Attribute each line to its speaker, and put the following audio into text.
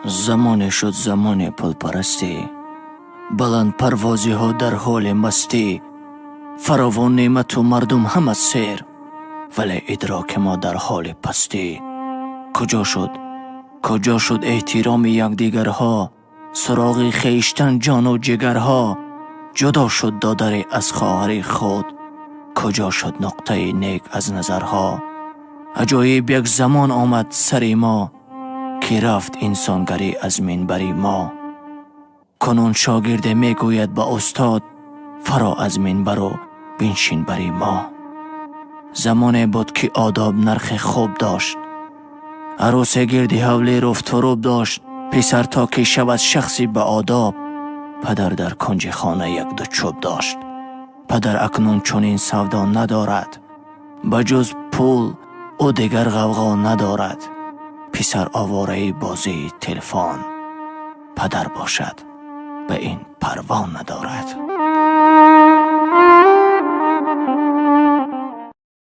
Speaker 1: زمان شد زمان پل پرستی، بلند پروازی ها در حال مستی، فراوان نعمت و مردم هم از سیر، ولی ادراک ما در حال پستی. کجا شد احترام یکدیگرها، سراغ خیشتن جان و جگرها، جدا شد دادر از خواهر خود، کجا شد نقطه نیک از نظرها. عجایب یک زمان آمد سر ما، که رفت انسانگری از منبر ما. کنون شاگرد می گوید با استاد، فرا از منبر و بنشین بر ما. زمانی بود که آداب نرخ خوب داشت، عروس گردی حوله رفت و روب داشت. پسر تا که شود شخصی به آداب، پدر در کنج خانه یک دو چوب داشت. پدر اکنون چنین سودا ندارد، بجز پول او دیگر غوغا ندارد. پسر آواره بازی تلفن، پدر باشد به این پروا ندارد.